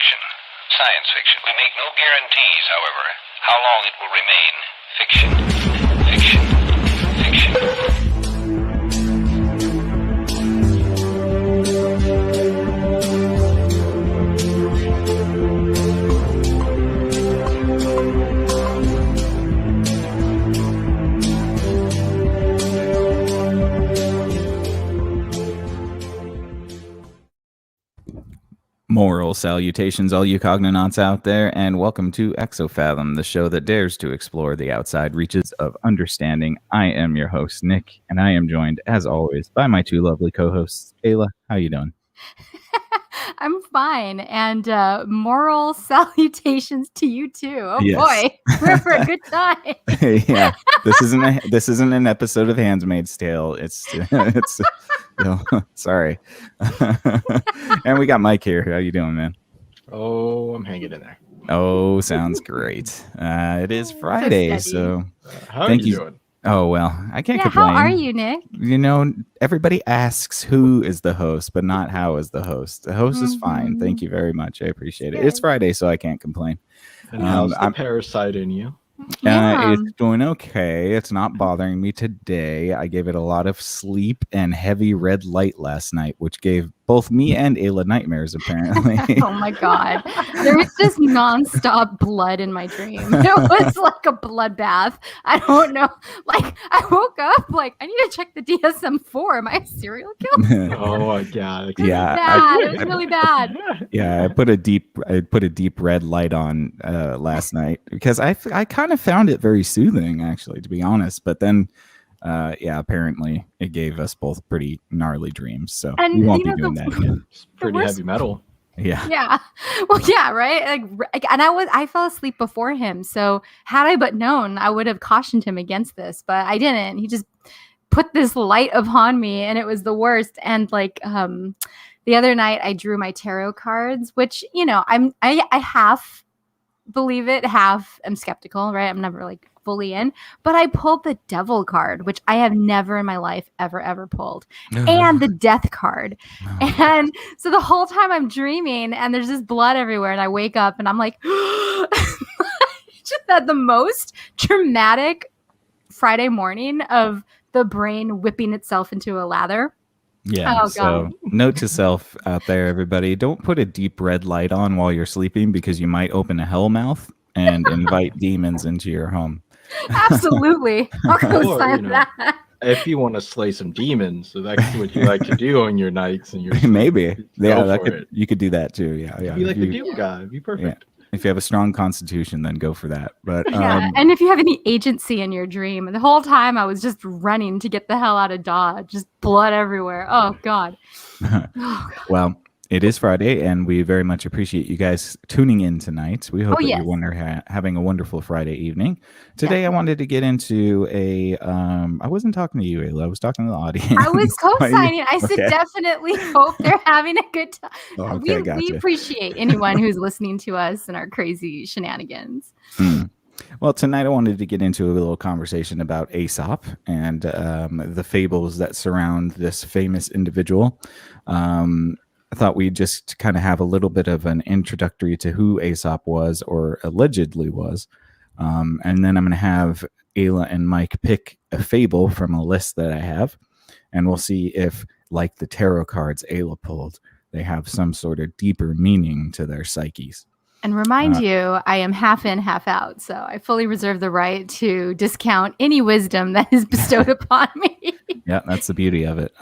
fiction, science fiction. We make no guarantees, however, how long it will remain fiction, fiction, fiction. Moral salutations, all you cognonauts out there, and welcome to Exofathom, the show that dares to explore the outside reaches of understanding. I am your host, Nick, and I am joined, as always, by my two lovely co-hosts. Ayla, how you doing? I'm fine, and moral salutations to you too. Oh yes. Boy, we're for a good time. Yeah, this isn't an episode of Handmaid's Tale. It's sorry. And we got Mike here. How you doing, man? Oh, I'm hanging in there. Oh, sounds great. It is Friday, so how are you doing? Oh, well, I can't complain. How are you, Nick? You know, everybody asks who is the host, but not how is the host. The host is fine. Thank you very much. I appreciate it. It's Friday, so I can't complain. And how's the parasite in you? It's doing okay. It's not bothering me today. I gave it a lot of sleep and heavy red light last night, which gave both me and Ayla nightmares, apparently. Oh my God. There was just nonstop blood in my dream. It was like a bloodbath. I don't know. Like, I woke up like, I need to check the DSM-4. Am I a serial killer? Oh my God. Yeah. It was really bad. Yeah, I put a deep red light on last night because I kind of found it very soothing, actually, to be honest. But then apparently it gave us both pretty gnarly dreams, so we won't be doing that again. It's pretty heavy metal. Yeah. Well, yeah, right. Like, and I fell asleep before him, so had I but known, I would have cautioned him against this, but I didn't. He just put this light upon me, and it was the worst. And like the other night, I drew my tarot cards, which I half believe it, half am skeptical. Right, I'm never like fully in, but I pulled the devil card, which I have never in my life ever pulled, and the death card. And so the whole time I'm dreaming and there's this blood everywhere, and I wake up and I'm like just had the most traumatic Friday morning of the brain whipping itself into a lather. Yeah. So note to self out there, everybody, don't put a deep red light on while you're sleeping, because you might open a hell mouth and invite demons into your home. Absolutely. I'll go sign that. If you want to slay some demons, so that's what you like to do on your nights and your maybe. You could do that too. Yeah. Be like the doom guy. It'd be perfect. Yeah. If you have a strong constitution, then go for that. But and if you have any agency in your dream, the whole time I was just running to get the hell out of Dodge, just blood everywhere. Oh God. Well, it is Friday, and we very much appreciate you guys tuning in tonight. We hope that you're having a wonderful Friday evening. Today, I wanted to get into I wasn't talking to you, Ayla. I was talking to the audience. I was co-signing. I said definitely hope they're having a good time. Oh, okay, we appreciate anyone who's listening to us and our crazy shenanigans. Well, tonight I wanted to get into a little conversation about Aesop and the fables that surround this famous individual. I thought we'd just kind of have a little bit of an introductory to who Aesop was, or allegedly was. And then I'm going to have Ayla and Mike pick a fable from a list that I have. And we'll see if, like the tarot cards Ayla pulled, they have some sort of deeper meaning to their psyches. And remind you, I am half in, half out. So I fully reserve the right to discount any wisdom that is bestowed upon me. Yeah, that's the beauty of it.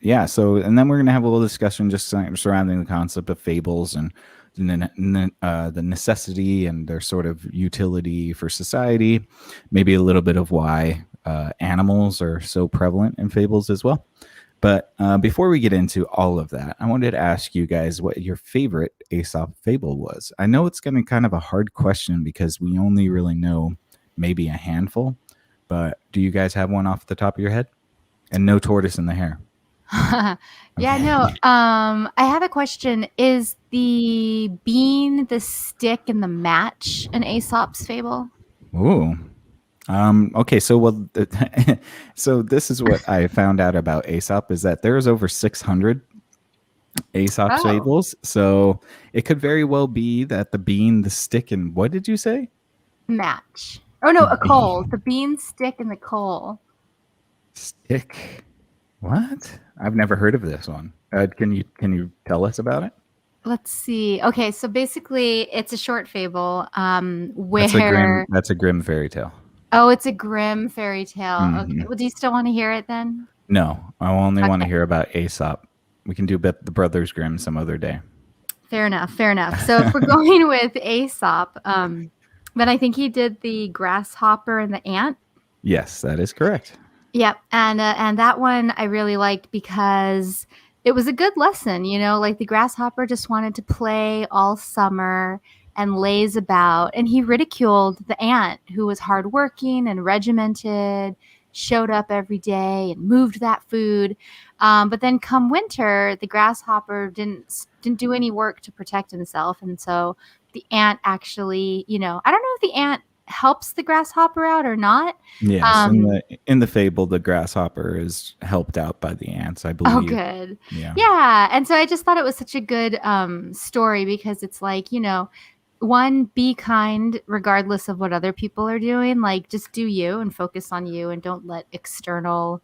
Yeah, so, and then we're going to have a little discussion just surrounding the concept of fables and the necessity and their sort of utility for society, maybe a little bit of why animals are so prevalent in fables as well. But before we get into all of that, I wanted to ask you guys what your favorite Aesop fable was. I know it's going to be kind of a hard question because we only really know maybe a handful, but do you guys have one off the top of your head? And no tortoise in the hare. I have a question. Is the bean, the stick, and the match an Aesop's fable? Ooh. Okay, so so this is what I found out about Aesop, is that there's over 600 Aesop's Oh. Fables. So it could very well be that the bean, the stick, and what did you say? Match. Oh no, a coal. The bean, stick, and the coal. Stick. What? I've never heard of this one. Can you tell us about it? Let's see. Okay, so basically, it's a short fable. That's a grim fairy tale. Oh, it's a grim fairy tale. Mhm. Okay. Well, do you still want to hear it then? No, I only want to Okay. hear about Aesop. We can do the Brothers Grimm some other day. Fair enough. Fair enough. So if we're going with Aesop, then I think he did the grasshopper and the ant. Yes, that is correct. Yep, and that one I really liked because it was a good lesson. You know, like the grasshopper just wanted to play all summer and laze about, and he ridiculed the ant who was hardworking and regimented, showed up every day and moved that food. But then come winter, the grasshopper didn't do any work to protect himself, and so the ant actually, you know, I don't know if the ant helps the grasshopper out or not. Yes, in the fable, the grasshopper is helped out by the ants, I believe. Oh, good. Yeah. Yeah. And so I just thought it was such a good story because it's like, you know, one, be kind regardless of what other people are doing. Like, just do you and focus on you and don't let external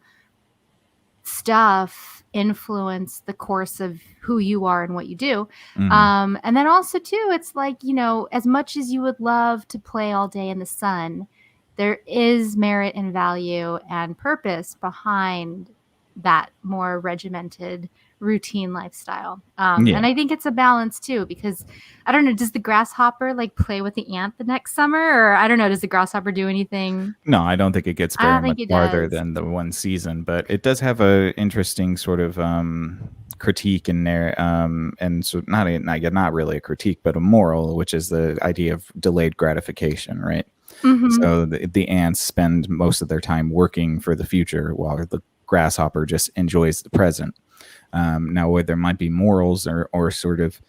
stuff influence the course of who you are and what you do. Mhm. And then also, too, it's like, you know, as much as you would love to play all day in the sun, there is merit and value and purpose behind that more regimented routine lifestyle. Yeah. And I think it's a balance too, because I don't know, does the grasshopper like play with the ant the next summer? Or I don't know, does the grasshopper do anything? No, I don't think it gets I don't very much think it farther does. than the one season, but it does have a interesting sort of critique in there, and so not really a critique, but a moral, which is the idea of delayed gratification, right? Mhm. So the ants spend most of their time working for the future, while the grasshopper just enjoys the present. Now, where there might be morals or sort of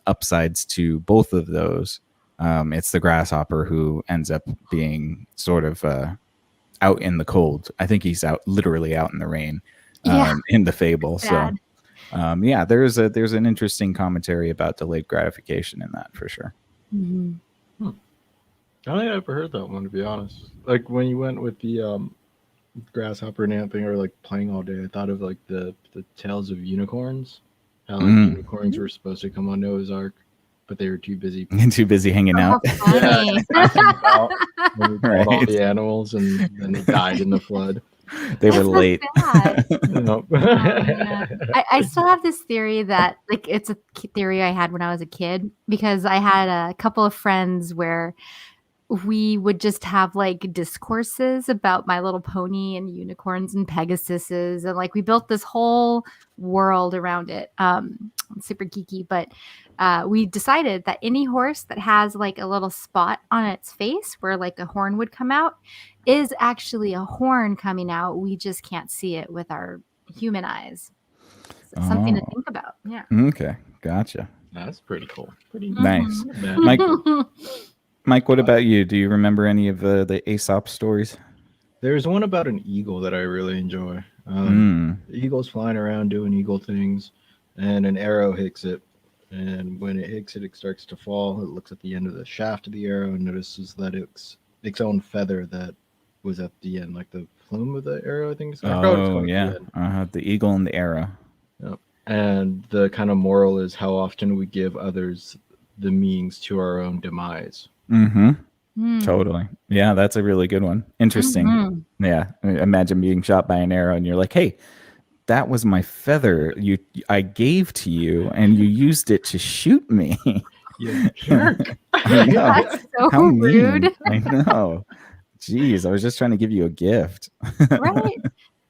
upsides to both of those, it's the grasshopper who ends up being sort of out in the cold. I think he's literally out in the rain in the fable. Sad. So, yeah, there's an interesting commentary about delayed gratification in that for sure. Mhm. I don't think I ever heard that one, to be honest. Like when you went with the grasshopper and ant thing, or like playing all day, I thought of like the tales of unicorns. How like unicorns were supposed to come on Noah's Ark, but they were too busy. Too busy hanging out. Oh, funny. When we caught all the animals, and then they died in the flood. They were That's so late. sad. Nope. Oh, man. I still have this theory that, like, it's a theory I had when I was a kid, because I had a couple of friends where we would just have like discourses about My Little Pony and unicorns and Pegasuses, and like we built this whole world around it. Super geeky, but we decided that any horse that has like a little spot on its face where like a horn would come out is actually a horn coming out. We just can't see it with our human eyes. So something to think about. Yeah. Okay, gotcha. That's pretty cool. Pretty Nice. bad. Mike, what about you? Do you remember any of the Aesop stories? There's one about an eagle that I really enjoy. The eagle's flying around doing eagle things, and an arrow hits it. And when it hits it, it starts to fall. It looks at the end of the shaft of the arrow and notices that it's own feather that was at the end, like the plume of the arrow, I think. Oh, yeah. The eagle and the arrow. Yep. And the kind of moral is how often we give others the means to our own demise. Totally. Yeah, that's a really good one. Interesting. Yeah. Imagine being shot by an arrow and you're like, hey, that was my feather I gave to you and you used it to shoot me. Yeah, jerk. I know. That's so How rude. mean. I know. Jeez, I was just trying to give you a gift. Right.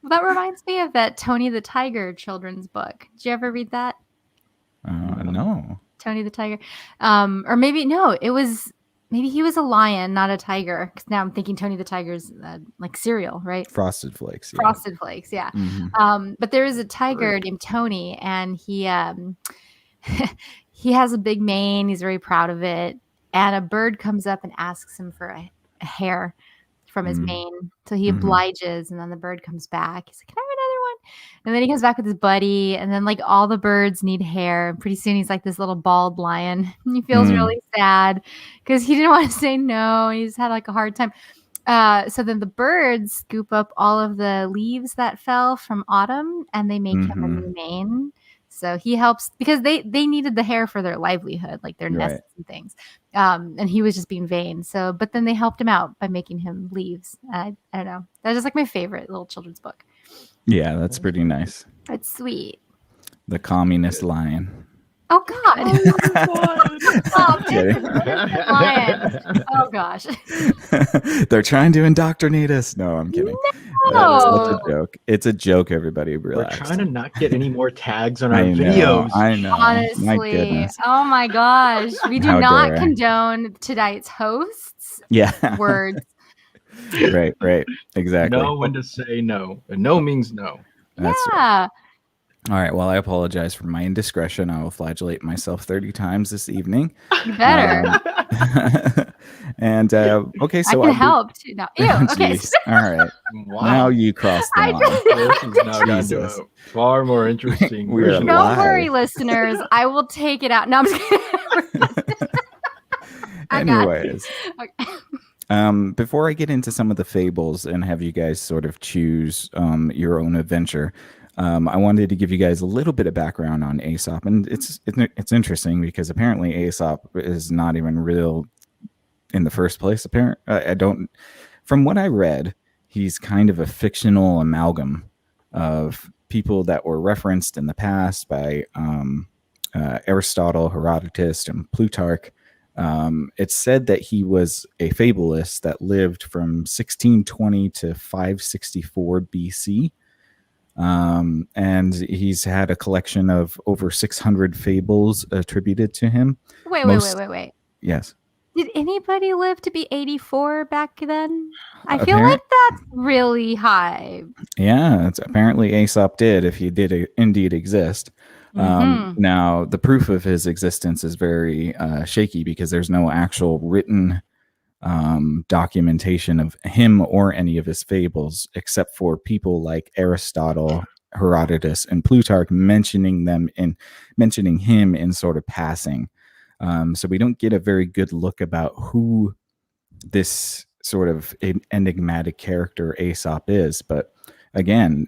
Well, that reminds me of that Tony the Tiger children's book. Did you ever read that? No. Tony the Tiger. Or maybe, no, maybe he was a lion, not a tiger. Because now I'm thinking Tony the Tiger's like cereal, right? Frosted Flakes. Yeah. Frosted Flakes, yeah. But there is a tiger named Tony, and he he has a big mane. He's very proud of it. And a bird comes up and asks him for a hair from his mane. So he obliges, and then the bird comes back. He's like, can I have another one? And then he comes back with his buddy, and then like all the birds need hair. And pretty soon he's like this little bald lion. And he feels really sad because he didn't want to say no. He just had like a hard time. So then the birds scoop up all of the leaves that fell from autumn, and they make him a new mane. So he helps because they needed the hair for their livelihood, like their nests and things. And he was just being vain. So, but then they helped him out by making him leaves. I don't know. That's just like my favorite little children's book. Yeah, that's pretty nice. It's sweet. The communist lion. Oh God! Lion. Oh gosh! They're trying to indoctrinate us. No, I'm kidding. No. It's a joke. It's a joke. Everybody, relax. We're trying to not get any more tags on our videos. I know. Honestly, my goodness. Oh my gosh, we do not condone tonight's hosts. Yeah. Words. Right. Exactly. Know when to say no, and no means no. That's yeah. Right. All right. Well, I apologize for my indiscretion. I will flagellate myself 30 times this evening. You better. And okay, so I can help too. No. Ew. Okay. All right. Wow. Now you crossed the line. This is now down to a far more interesting. We are version. Don't live. worry, listeners. I will take it out. No, I'm just kidding. Anyways. Okay. Before I get into some of the fables and have you guys sort of choose your own adventure, I wanted to give you guys a little bit of background on Aesop, and it's interesting because apparently Aesop is not even real in the first place. From what I read, he's kind of a fictional amalgam of people that were referenced in the past by Aristotle, Herodotus, and Plutarch. It's said that he was a fabulist that lived from 1620 to 564 BC. And he's had a collection of over 600 fables attributed to him. Wait. Yes. Did anybody live to be 84 back then? I feel like that's really high. Yeah, apparently Aesop did, if he did indeed exist. Now, the proof of his existence is very shaky because there's no actual written documentation of him or any of his fables, except for people like Aristotle, Herodotus, and Plutarch mentioning him in sort of passing. So we don't get a very good look about who this sort of enigmatic character Aesop is. But again,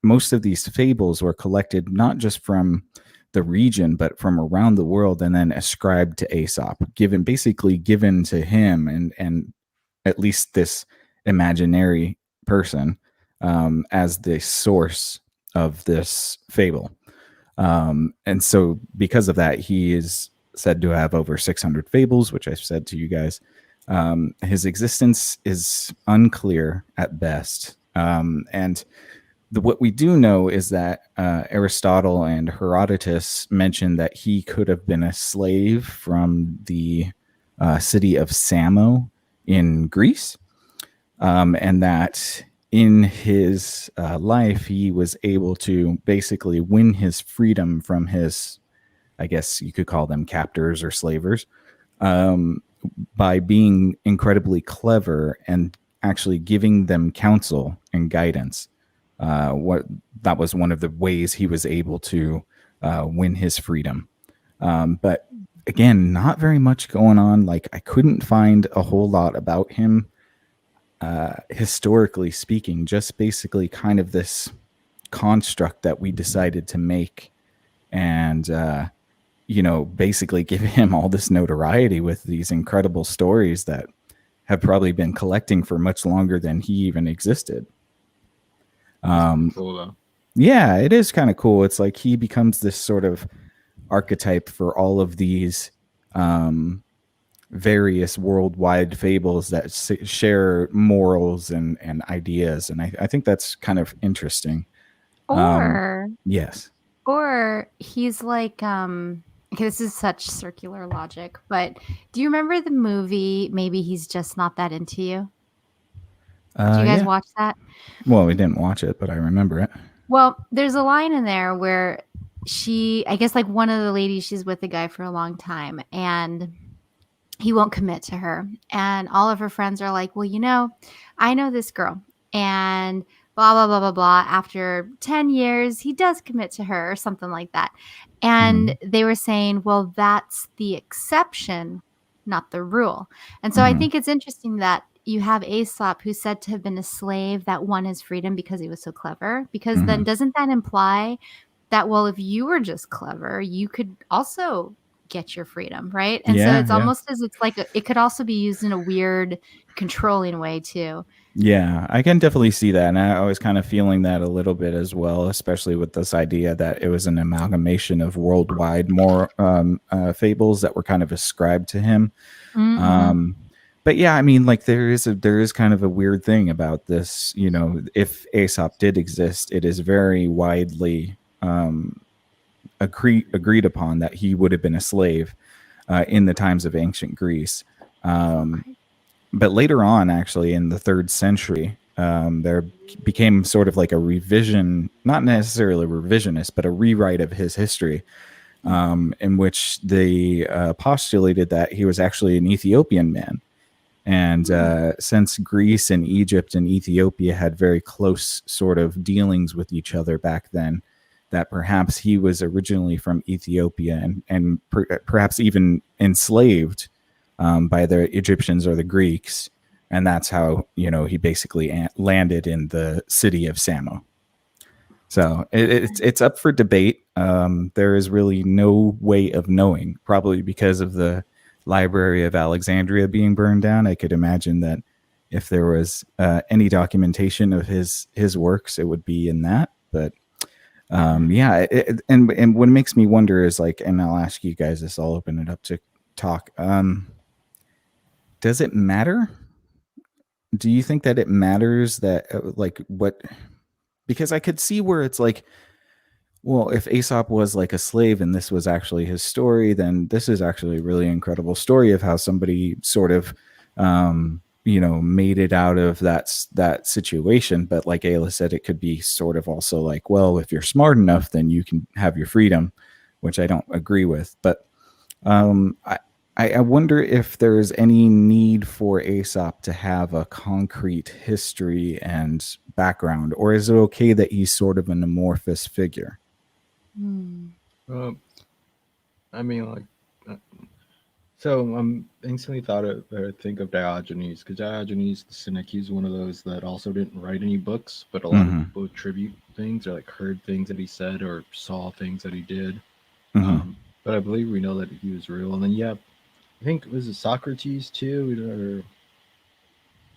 most of these fables were collected not just from the region, but from around the world, and then ascribed to Aesop, given to him and at least this imaginary person as the source of this fable. And so because of that, he is said to have over 600 fables, which I've said to you guys. His existence is unclear at best. And what we do know is that Aristotle and Herodotus mentioned that he could have been a slave from the city of Samo in Greece, and that in his life he was able to basically win his freedom from his, I guess you could call them captors or slavers, by being incredibly clever and actually giving them counsel and guidance. That was one of the ways he was able to win his freedom. But again, not very much going on. Like, I couldn't find a whole lot about him, historically speaking, just basically kind of this construct that we decided to make and, basically give him all this notoriety with these incredible stories that have probably been collecting for much longer than he even existed. Cool, though. Yeah, it is kind of cool. It's like he becomes this sort of archetype for all of these various worldwide fables that share morals and ideas. And I think that's kind of interesting. Yes. Or he's like, okay, this is such circular logic, but do you remember the movie Maybe He's Just Not That Into You? Did you guys watch that? Well, we didn't watch it, but I remember it. Well, there's a line in there where I guess like one of the ladies, she's with the guy for a long time and he won't commit to her. And all of her friends are like, well, I know this girl and blah, blah, blah, blah, blah. After 10 years, he does commit to her or something like that. And they were saying, well, that's the exception, not the rule. And so I think it's interesting that you have Aesop, who's said to have been a slave that won his freedom because he was so clever. Because then doesn't that imply that, well, if you were just clever, you could also get your freedom, right? And so it's almost as it's like it could also be used in a weird, controlling way too. Yeah, I can definitely see that. And I was kind of feeling that a little bit as well, especially with this idea that it was an amalgamation of worldwide more fables that were kind of ascribed to him. But yeah, I mean, like there is kind of a weird thing about this. You know, if Aesop did exist, it is very widely agreed upon that he would have been a slave in the times of ancient Greece. But later on, actually, in the 3rd century, there became sort of like a revision, not necessarily revisionist, but a rewrite of his history, in which they postulated that he was actually an Ethiopian man. And since Greece and Egypt and Ethiopia had very close sort of dealings with each other back then, that perhaps he was originally from Ethiopia and perhaps even enslaved by the Egyptians or the Greeks, and that's how he basically landed in the city of Samo. So it's up for debate. There is really no way of knowing, probably because of the Library of Alexandria being burned down. I could imagine that if there was any documentation of his works, it would be in that. But yeah, and what makes me wonder is like, and I'll ask you guys this, I'll open it up to talk. Does it matter? Do you think that it matters that like what? Because I could see where it's like, well, if Aesop was like a slave and this was actually his story, then this is actually a really incredible story of how somebody sort of, made it out of that situation. But like Ayla said, it could be sort of also like, well, if you're smart enough, then you can have your freedom, which I don't agree with. But I wonder if there's any need for Aesop to have a concrete history and background, or is it okay that he's sort of an amorphous figure? I mean, like, so I'm instantly think of Diogenes, because Diogenes the Cynic, he's one of those that also didn't write any books, but a lot of people attribute things or like heard things that he said or saw things that he did. But I believe we know that he was real. And then I think was it Socrates too, or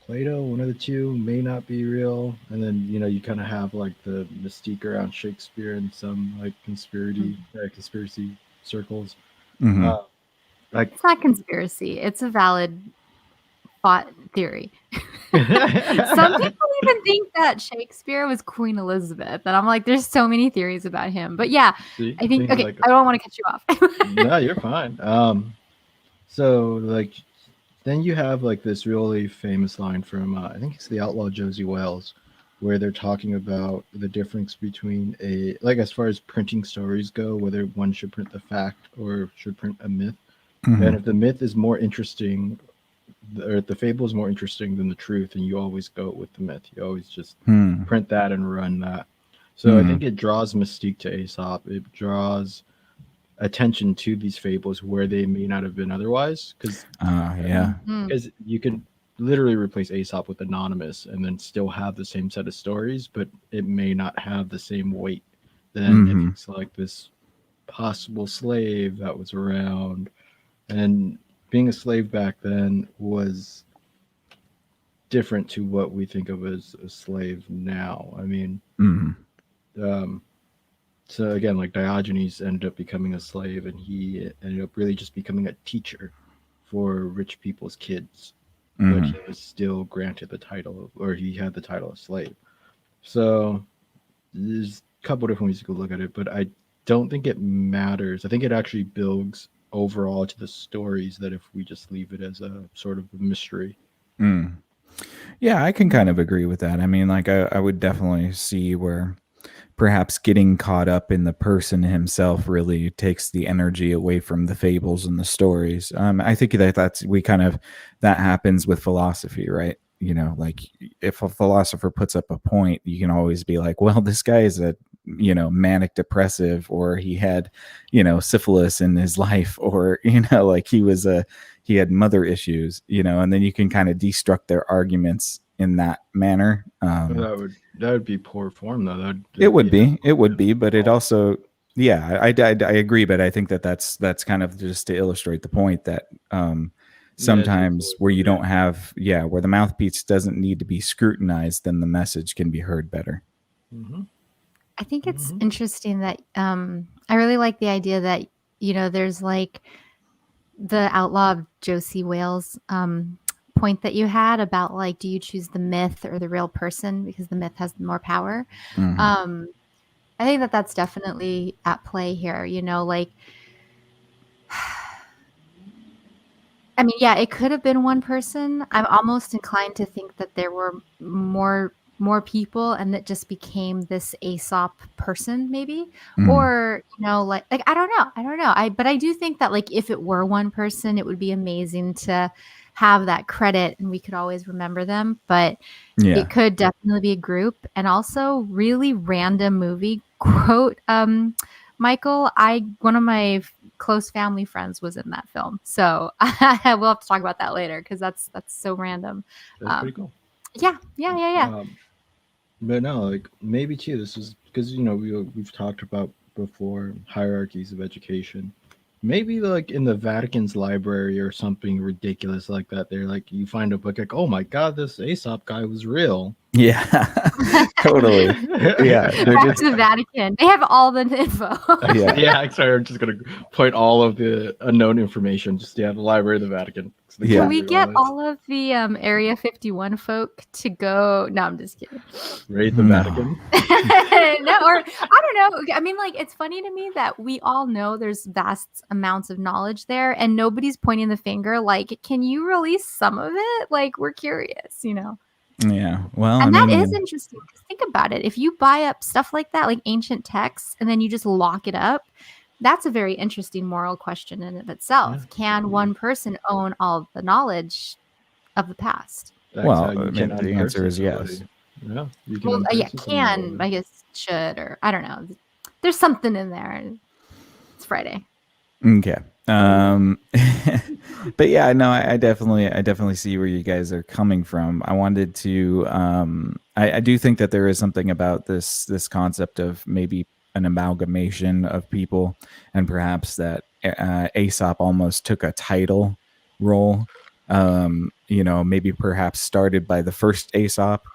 Plato, one of the two may not be real. And then you kind of have like the mystique around Shakespeare and some like conspiracy circles. Like it's not conspiracy; it's a valid thought theory. Some people even think that Shakespeare was Queen Elizabeth, and I'm like, there's so many theories about him. But yeah, I think okay. Like, I don't want to cut you off. No, you're fine. So like, then you have like this really famous line from I think it's the outlaw Josie Wells, where they're talking about the difference between as far as printing stories go, whether one should print the fact or should print a myth. And if the myth is more interesting, or the fable is more interesting than the truth, and you always go with the myth. You always just print that and run that. So I think it draws mystique to Aesop. It draws attention to these fables where they may not have been otherwise. Because you can literally replace Aesop with Anonymous and then still have the same set of stories, but it may not have the same weight than if it's like this possible slave that was around. And being a slave back then was different to what we think of as a slave now. I mean, so again, like Diogenes ended up becoming a slave, and he ended up really just becoming a teacher for rich people's kids, but he was still granted the title, or he had the title of slave. So there's a couple different ways you could look at it, but I don't think it matters. I think it actually builds overall to the stories that if we just leave it as a sort of a mystery. Yeah, I can kind of agree with that. I mean, like I would definitely see where perhaps getting caught up in the person himself really takes the energy away from the fables and the stories. I think that that happens with philosophy, right? you know, like if a philosopher puts up a point, you can always be like, well, this guy is a, you know, manic depressive, or he had, you know, syphilis in his life, or, you know, like he had mother issues, you know, and then you can kind of destruct their arguments in that manner. That would be poor form, though. It would be, but it also, yeah, I agree, but I think that's kind of just to illustrate the point that sometimes where you don't have, where the mouthpiece doesn't need to be scrutinized, then the message can be heard better. Mm-hmm. I think it's interesting that I really like the idea that, you know, there's like the outlaw of Josie Wales point that you had about like, do you choose the myth or the real person because the myth has more power? Mm-hmm. I think that that's definitely at play here, you know, like, I mean, yeah, it could have been one person. I'm almost inclined to think that there were more people, and that just became this Aesop person, maybe, or you know, like I don't know. But I do think that like if it were one person, it would be amazing to have that credit, and we could always remember them. But it could definitely be a group, and also really random movie quote. Michael, one of my close family friends was in that film, so we'll have to talk about that later because that's so random. That's pretty cool. Yeah. But no, like maybe too. This is because, you know, we've talked about before hierarchies of education. Maybe like in the Vatican's library or something ridiculous like that. They're like, you find a book like, oh my god, this Aesop guy was real. Yeah, totally. Yeah, back to the Vatican. They have all the info. Yeah. Sorry, I'm just gonna point all of the unknown information. Just the library of the Vatican. Can we get all of the Area 51 folk to go? No, I'm just kidding. Raid the Vatican? No, or I don't know. I mean, like, it's funny to me that we all know there's vast amounts of knowledge there, and nobody's pointing the finger. Like, can you release some of it? Like, we're curious, you know? Yeah. Well, and that is interesting. Think about it. If you buy up stuff like that, like ancient texts, and then you just lock it up, that's a very interesting moral question in of itself. Yeah. Can one person own all the knowledge of the past? Well, the answer is yes. Yeah. Can, I guess, should, or I don't know. There's something in there. It's Friday. Okay. But yeah, no, I definitely see where you guys are coming from. I wanted to, I do think that there is something about this concept of maybe an amalgamation of people, and perhaps that Aesop almost took a title role, you know, maybe perhaps started by the first Aesop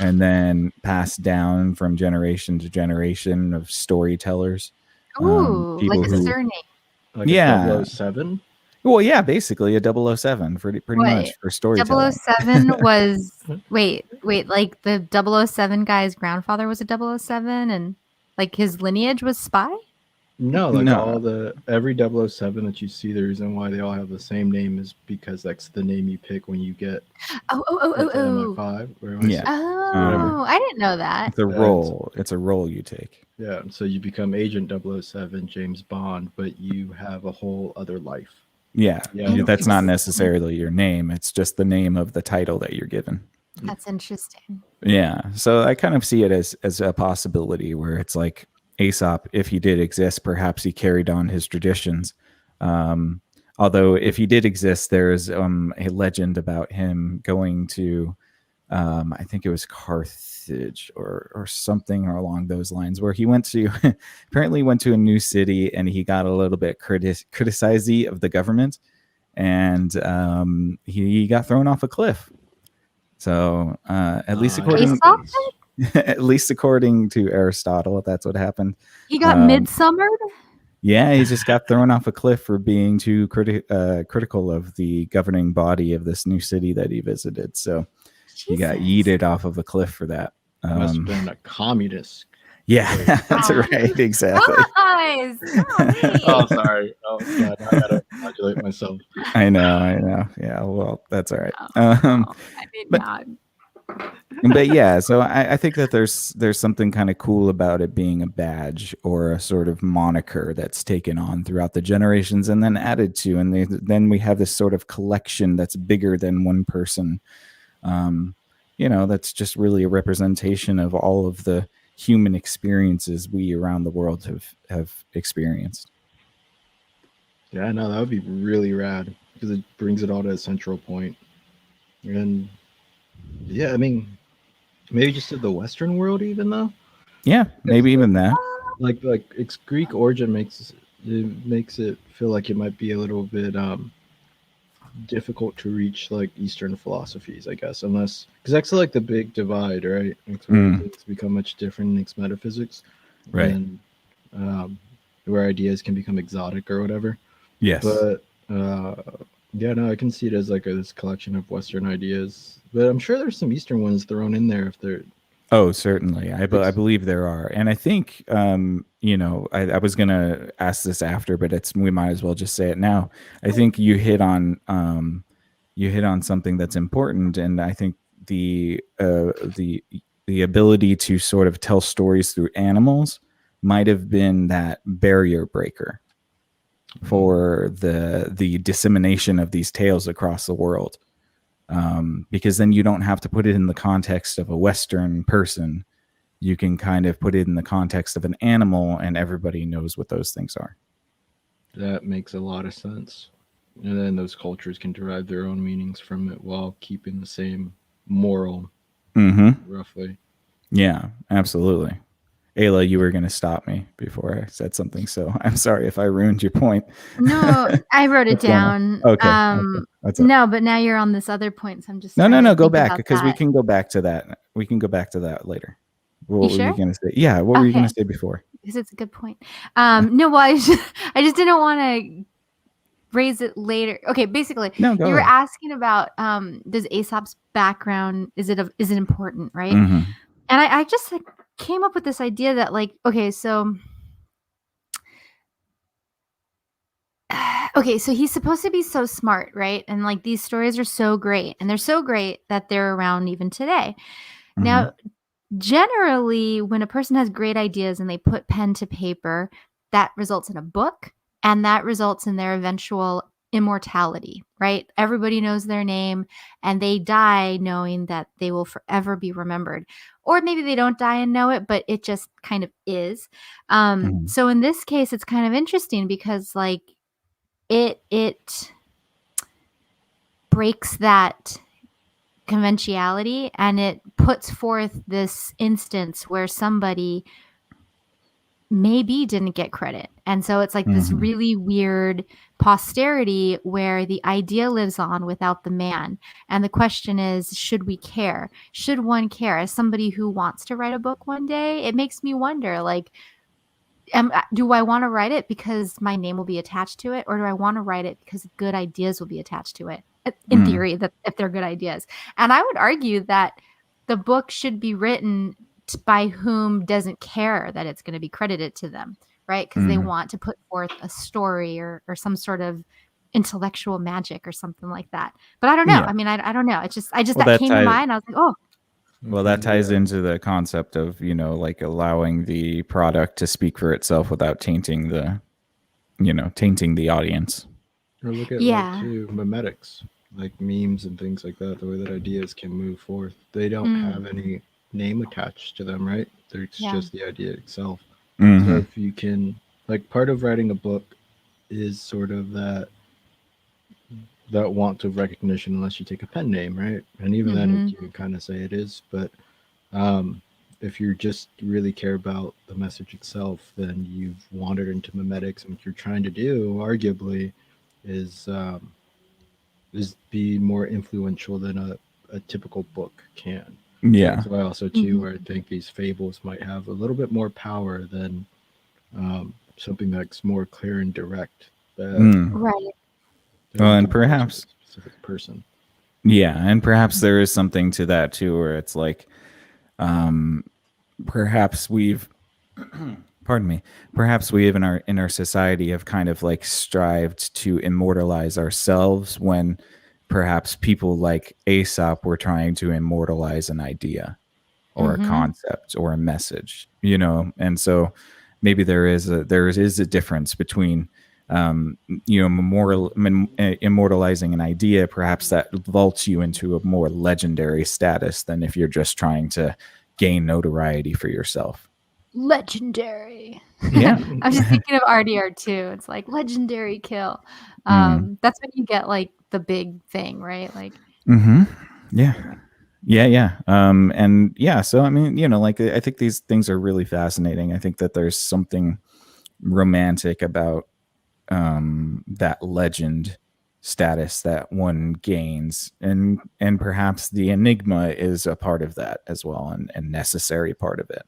and then passed down from generation to generation of storytellers. Ooh, like a surname. Like a 007? Well, yeah, basically a 007 pretty much for storytelling. 007 was wait, like the 007 guy's grandfather was a 007 and like his lineage was spy? No, every 007 that you see, the reason why they all have the same name is because that's the name you pick when you get MI5 or MI6. Oh, I didn't know that. It's a role. It's a role you take. Yeah, so you become Agent 007, James Bond, but you have a whole other life. Yeah, that's not necessarily your name. It's just the name of the title that you're given. That's interesting. Yeah, so I kind of see it as a possibility where it's like Aesop, if he did exist, perhaps he carried on his traditions. Although if he did exist, there is a legend about him going to, I think it was Carthage or something along those lines, where he went to, apparently went to a new city and he got a little bit criticizey of the government, and he got thrown off a cliff. So at least according to Aristotle, that's what happened. He got midsummered? Yeah, he just got thrown off a cliff for being too critical of the governing body of this new city that he visited. So he got yeeted off of a cliff for that. Must have been a communist. Yeah, that's right. Exactly. Guys, oh, sorry. Oh, God, I gotta modulate myself. I know. Yeah, well, that's all right. I did not. But yeah, so I think that there's something kind of cool about it being a badge or a sort of moniker that's taken on throughout the generations and then added to, and then we have this sort of collection that's bigger than one person. That's just really a representation of all of the human experiences we around the world have experienced. Yeah, no, that would be really rad because it brings it all to a central point. And yeah, I mean, maybe just to the Western world, even though. Yeah, maybe even that. Like its Greek origin makes it feel like it might be a little bit difficult to reach like Eastern philosophies, I guess, unless because that's like the big divide, right? It's where things become much different in metaphysics, right? And where ideas can become exotic or whatever. Yes, but yeah, no, I can see it as like this collection of Western ideas, but I'm sure there's some Eastern ones thrown in there if they're. Oh, certainly. I believe there are. And I think, I was going to ask this after, but we might as well just say it now. I think you hit on something that's important. And I think the ability to sort of tell stories through animals might have been that barrier breaker for the dissemination of these tales across the world. Because then you don't have to put it in the context of a Western person. You can kind of put it in the context of an animal, and everybody knows what those things are. That makes a lot of sense. And then those cultures can derive their own meanings from it while keeping the same moral, roughly. Yeah, absolutely. Ayla, you were going to stop me before I said something, so I'm sorry if I ruined your point. No, I wrote it down. Okay. No, but now you're on this other point, so I'm just no. Go back because we can go back to that. We can go back to that later. What were you going to say? Yeah, what were you going to say before? Because it's a good point. No, well, I just didn't want to raise it later. Okay, basically, you were asking about does Aesop's background is it important, right? And I just came up with this idea that so he's supposed to be so smart, right? And like these stories are so great, and they're so great that they're around even today. Now, generally, when a person has great ideas and they put pen to paper, that results in a book, and that results in their eventual immortality, right? Everybody knows their name, and they die knowing that they will forever be remembered. Or maybe they don't die and know it, but it just kind of is. So in this case, it's kind of interesting because like it breaks that conventionality, and it puts forth this instance where somebody maybe didn't get credit. And so it's like this really weird posterity where the idea lives on without the man. And the question is, should we care? Should one care? As somebody who wants to write a book one day, it makes me wonder, like, do I want to write it because my name will be attached to it? Or do I want to write it because good ideas will be attached to it? In theory, that if they're good ideas. And I would argue that the book should be written by whom doesn't care that it's going to be credited to them, right? Because they want to put forth a story or some sort of intellectual magic or something like that. But I don't know. Yeah. I mean, I don't know. It's just that came to mind. I was like, oh. Well, that ties into the concept of, like allowing the product to speak for itself without tainting the audience. Or look at memetics, like memes and things like that, the way that ideas can move forth. They don't have any name attached to them, right? It's just the idea itself. So if you can, like, part of writing a book is sort of that want of recognition, unless you take a pen name, right? And even then you can kind of say it is, but if you just really care about the message itself, then you've wandered into memetics, and what you're trying to do arguably is be more influential than a typical book can. Yeah. That's why also too, where I think these fables might have a little bit more power than something that's more clear and direct. Right. Well, and perhaps a specific person. Yeah, and perhaps there is something to that too, where it's like, perhaps we've, perhaps we in our society have kind of like strived to immortalize ourselves when perhaps people like Aesop were trying to immortalize an idea or a concept or a message, and so maybe there is a difference between immortalizing an idea, perhaps that vaults you into a more legendary status than if you're just trying to gain notoriety for yourself. Legendary. Yeah. I was just thinking of RDR2. It's like legendary kill. That's when you get like the big thing, right? Like, yeah. And yeah, so I mean, like I think these things are really fascinating. I think that there's something romantic about that legend status that one gains, and perhaps the enigma is a part of that as well, and necessary part of it.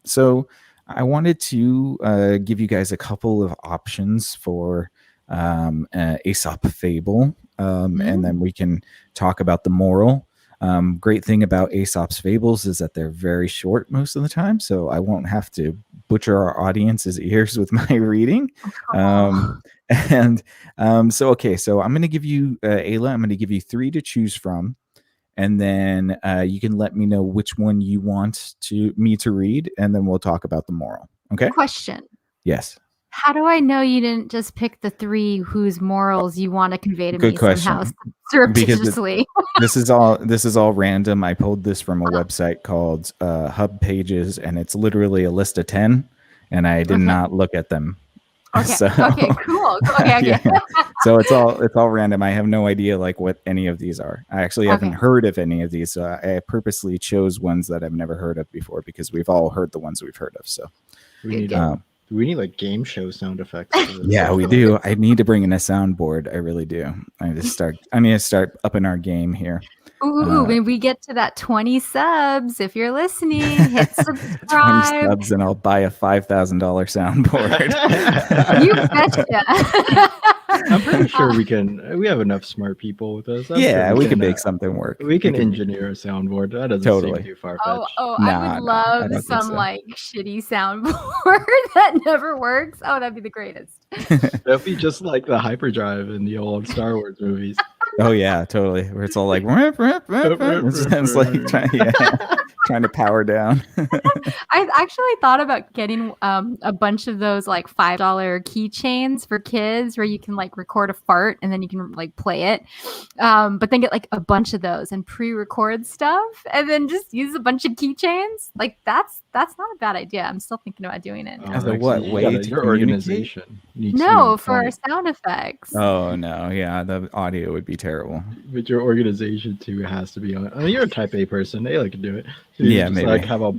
So I wanted to give you guys a couple of options for Aesop Fable, and then we can talk about the moral. Great thing about Aesop's Fables is that they're very short most of the time, so I won't have to butcher our audience's ears with my reading. So I'm going to give you, Ayla, I'm going to give you 3 to choose from, and then you can let me know which one you want me to read, and then we'll talk about the moral. Okay? Question. Yes. How do I know you didn't just pick the 3 whose morals you want to convey to Good me question. somehow surreptitiously? This is all random. I pulled this from a website called Hub Pages, and it's literally a list of 10, and I did not look at them. Okay. So, Okay. Cool. Okay. Yeah. So it's all random. I have no idea like what any of these are. I actually haven't heard of any of these. So I purposely chose ones that I've never heard of before because we've all heard the ones we've heard of. So we need like game show sound effects. Yeah, we do. I need to bring in a soundboard. I really do. I need to start upping our game here. Ooh, when we get to that 20 subs, if you're listening, hit subscribe. 20 subs and I'll buy a $5,000 soundboard. You betcha. I'm pretty sure we have enough smart people with us. We can make something work. We can engineer a soundboard. That doesn't seem too far-fetched. I would love some like shitty soundboard that never works. Oh, that'd be the greatest. That'd be just like the hyperdrive in the old Star Wars movies. Oh yeah, totally. Where it's all like it sounds like trying to power down. I actually thought about getting a bunch of those like $5 keychains for kids where you can like record a fart and then you can like play it. But then get like a bunch of those and pre-record stuff and then just use a bunch of keychains. Like that's not a bad idea. I'm still thinking about doing it. Your organization needs for sound effects. Oh no, yeah, the audio would be terrible. But your organization too has to be on. I mean, you're a type A person. They like to do it. So maybe like have a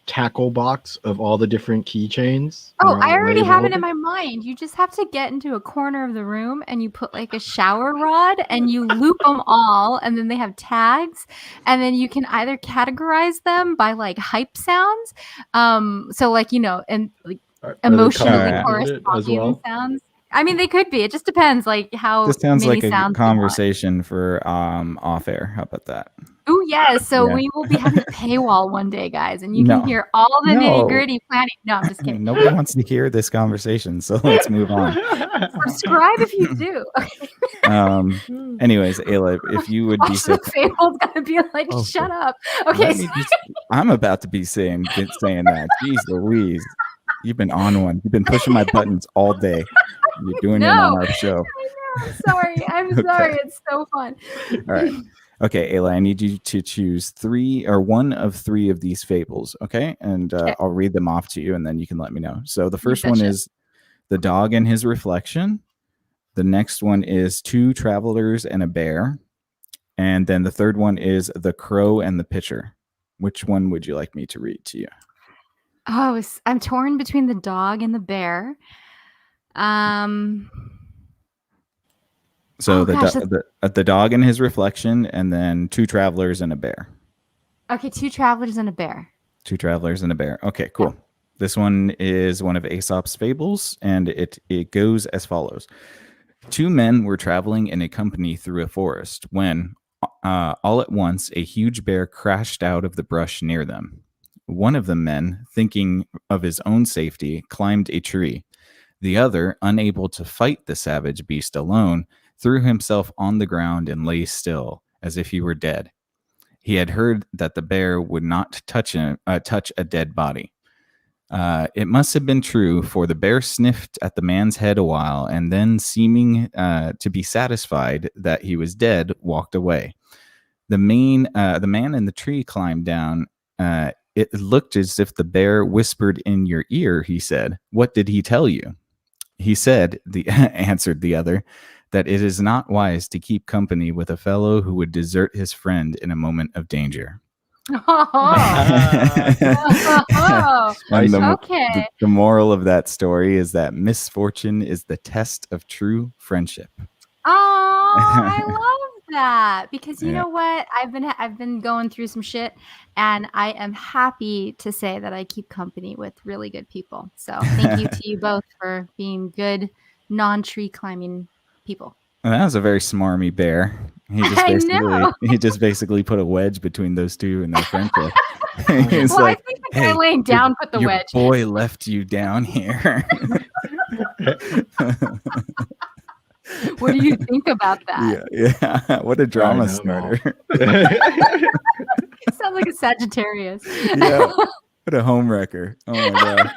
tackle box of all the different keychains. Oh, I already have it in my mind. You just have to get into a corner of the room and you put like a shower rod and you loop them all, and then they have tags, and then you can either categorize them by like hype sounds, so like and like emotionally corresponding sounds. I mean, they could be. It just depends, like how. This sounds many like a sounds conversation for off air. How about that? Oh yes. So we will be having a paywall one day, guys, and you can hear all the nitty gritty planning. No, I'm just kidding. Nobody wants to hear this conversation, so let's move on. Subscribe if you do. Anyways, Ayla, if you would be so. Fable's gonna be like, shut up. Okay. I'm about to be saying that. Jeez Louise. You've been on one. You've been pushing my buttons all day. You're doing it on our show. I'm sorry. Sorry. It's so fun. All right. Okay, Ayla, I need you to choose one of 3 of these fables, okay? And I'll read them off to you, and then you can let me know. So the first one is The Dog and His Reflection. The next one is 2 Travelers and a Bear. And then the third one is The Crow and the Pitcher. Which one would you like me to read to you? Oh, I'm torn between the dog and the bear. So the dog and his reflection, and then 2 travelers and a bear. Okay, 2 travelers and a bear. 2 travelers and a bear. Okay, cool. Yeah. This one is one of Aesop's fables, and it goes as follows. 2 men were traveling in a company through a forest when, all at once, a huge bear crashed out of the brush near them. One of the men, thinking of his own safety, climbed a tree. The other, unable to fight the savage beast alone, threw himself on the ground and lay still, as if he were dead. He had heard that the bear would not touch a dead body. It must have been true, for the bear sniffed at the man's head a while, and then, seeming to be satisfied that he was dead, walked away. The man in the tree climbed down. It looked as if the bear whispered in your ear, he said. What did he tell you? He said, answered the other, that it is not wise to keep company with a fellow who would desert his friend in a moment of danger. Oh, And okay. the moral of that story is that misfortune is the test of true friendship. Oh, I love that, because you Yeah. know what? I've been going through some shit, and I am happy to say that I keep company with really good people. So thank you to you both for being good non-tree climbing people. And that was a very smarmy bear. I know. He just basically put a wedge between those two in their friendship. He's Well, like, I think the guy "Hey, laying down put the your wedge. boy left you down here." What do you think about that? Yeah. What a drama Right, no, no. starter. Sounds like a Sagittarius. Yeah. What a homewrecker. Oh my god.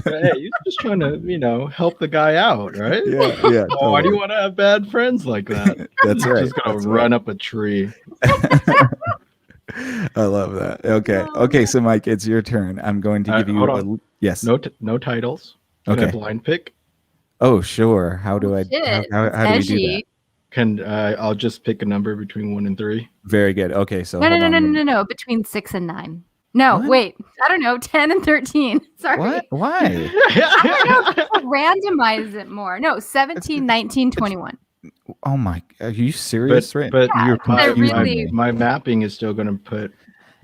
Hey, you're just trying to, help the guy out, right? Yeah. Oh, why do you want to have bad friends like that? That's right. Just gonna That's run up a tree. I love that. Okay. So Mike, it's your turn. I'm going to give you hold on. yes. No titles. Can I Okay. blind pick? Oh, sure. How do I? Shit, How do we do that? edgy. Can I'll just pick a number between 1 and 3. Very good. Okay, so No, hold on. no. Between 6 and 9. No, What? wait. I don't know. 10 and 13. Sorry. What? Why? I don't know. Randomize it more. No, 17, 19, 21. Oh my! Are you serious? But your they're really- my mapping is still gonna put.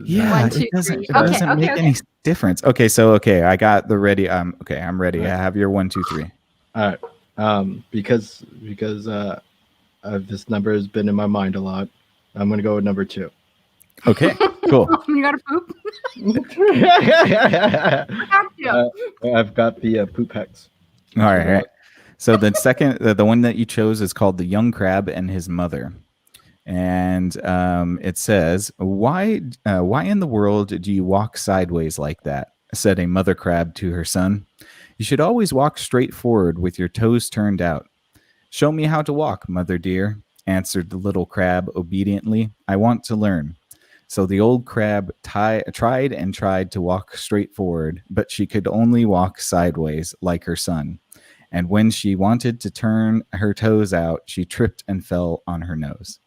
Yeah, 1, 2, it doesn't. 3. It Okay, doesn't make okay. any difference. Okay, I got the ready. Okay, I'm ready. I have your 1, 2, 3. All right. Because this number has been in my mind a lot. I'm gonna go with number 2. Okay, cool. You got to poop? I've got the poop hex. All right. So the second, the one that you chose is called The Young Crab and His Mother. And it says, why in the world do you walk sideways like that? Said a mother crab to her son. You should always walk straight forward with your toes turned out. Show me how to walk, mother dear, answered the little crab obediently. I want to learn. So the old crab tried and tried to walk straight forward, but she could only walk sideways like her son. And when she wanted to turn her toes out, she tripped and fell on her nose.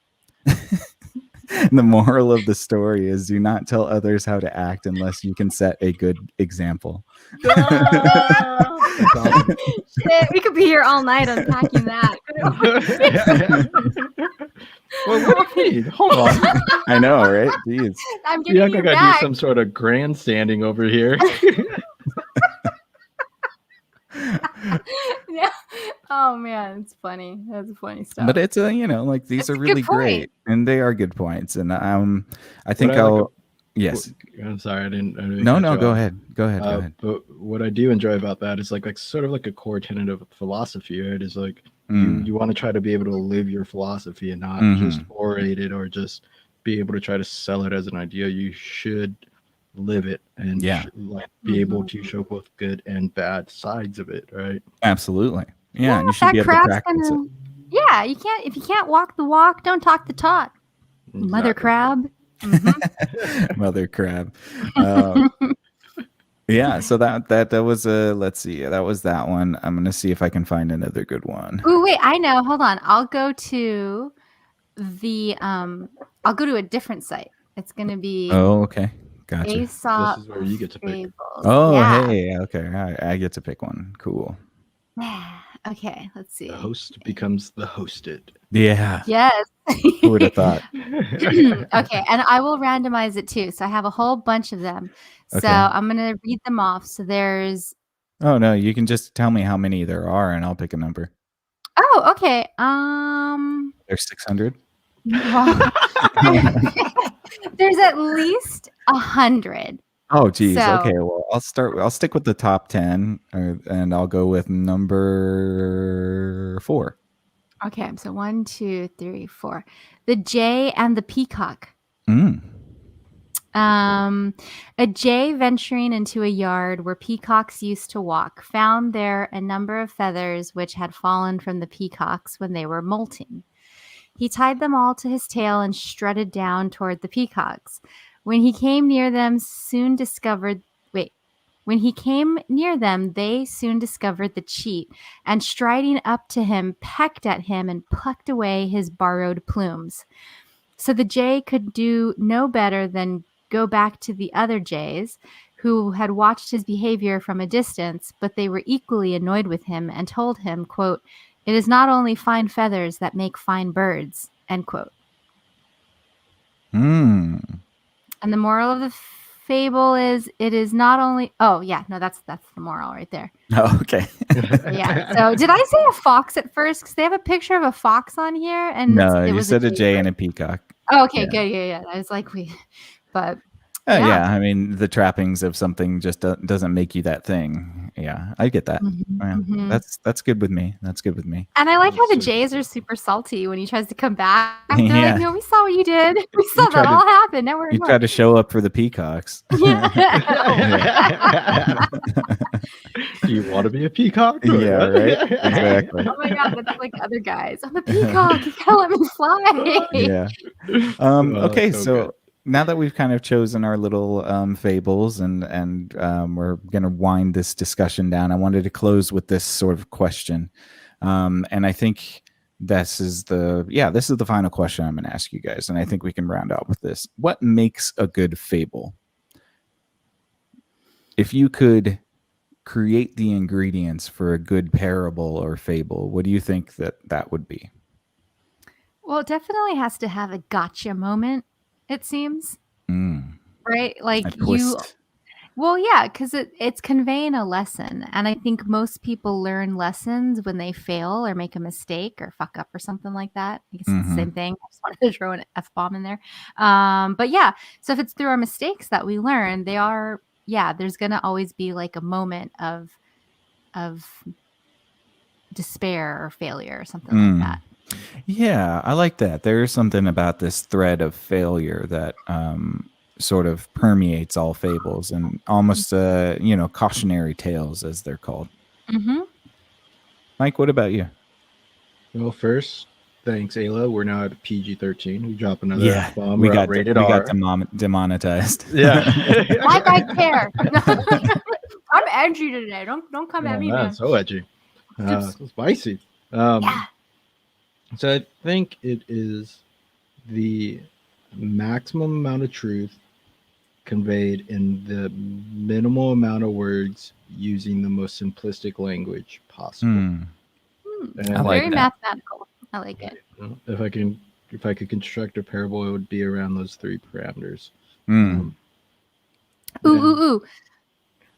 The moral of the story is, do not tell others how to act unless you can set a good example. Shit, we could be here all night unpacking that. Well, what do you mean? Hold on. I know, right? Jeez. I'm You're getting not you gonna do back. some sort of grandstanding over here. Yeah. Oh man, it's funny. That's funny stuff. But it's like these It's are a good really point. great, and they are good points. And I think What I like yes. I'm sorry, I didn't No, cut you go off. ahead. Go ahead. But what I do enjoy about that is like sort of like a core tenet of philosophy, right? Is like you want to try to be able to live your philosophy and not just orate it or just be able to try to sell it as an idea. You should live it and be able to show both good and bad sides of it, right? Absolutely. Yeah, and you should that be able to crab's practice it. Yeah, you can't if you can't walk the walk, don't talk the talk. Mother Exactly. crab. Mother crab. Yeah, so that was let's see, that was that one. I'm gonna see if I can find another good one. Oh wait, I know. Hold on. I'll go to a different site. It's gonna be Oh, okay, gotcha. Aesop This is where you get to pick. Fables. Oh, Yeah. hey, okay, I get to pick one. Cool. Okay, let's see. The host becomes the hosted. Yeah, Yes. who would have thought? Okay, and I will randomize it too. So I have a whole bunch of them. So Okay. I'm gonna read them off. So there's Oh no, you can just tell me how many there are, and I'll pick a number. oh, okay. There's 600. There's at least 100. Oh, geez. So- Okay, well, I'll stick with the top 10, and I'll go with number 4. Okay, so 1, 2, 3, 4. The Jay and the Peacock. Mm. A jay venturing into a yard where peacocks used to walk found there a number of feathers which had fallen from the peacocks when they were molting. He tied them all to his tail and strutted down toward the peacocks. When he came near them, When he came near them, they soon discovered the cheat, and striding up to him, pecked at him and plucked away his borrowed plumes. So the jay could do no better than go back to the other jays, who had watched his behavior from a distance, but they were equally annoyed with him and told him, quote, "It is not only fine feathers that make fine birds," end quote. And the moral of the fable is, it is not only... Oh, yeah. No, that's the moral right there. Oh, okay. Yeah. So did I say a fox at first? Because they have a picture of a fox on here. And No, you said a jay and a peacock. Oh, okay. Good. Yeah. I was like, but... Yeah, I mean, the trappings of something just doesn't make you that thing. Yeah, I get that. That's good with me. That's good with me. And I like how the jays are super salty when he tries to come back. They're like, "No, we saw what you did. We saw that all happen. Now we're..." You try to show up for the peacocks. Yeah. Do you want to be a peacock? Yeah, right. Exactly. Oh my god, that's like other guys. I'm a peacock. You gotta let me fly. Yeah. Okay, so now that we've kind of chosen our little fables and we're going to wind this discussion down, I wanted to close with this sort of question. And I think this is the final question I'm going to ask you guys. And I think we can round out with this. What makes a good fable? If you could create the ingredients for a good parable or fable, what do you think that would be? Well, it definitely has to have a gotcha moment. It seems right, like because it's conveying a lesson, and I think most people learn lessons when they fail or make a mistake or fuck up or something like that. I guess it's the same thing. I just wanted to throw an F-bomb in there, but yeah. So if it's through our mistakes that we learn, there's gonna always be like a moment of despair or failure or something like that. Yeah, I like that. There is something about this thread of failure that sort of permeates all fables and almost, cautionary tales, as they're called. Mike, what about you? Well, first, thanks, Ayla. We're now at PG-13. We drop another F-bomb. We got rated R. We got demonetized. Yeah. Like I care. I'm edgy today. Don't come at me, man. So edgy. So spicy. So I think it is the maximum amount of truth conveyed in the minimal amount of words using the most simplistic language possible. And very mathematical. I like it. If I could construct a parable, it would be around those three parameters. Ooh.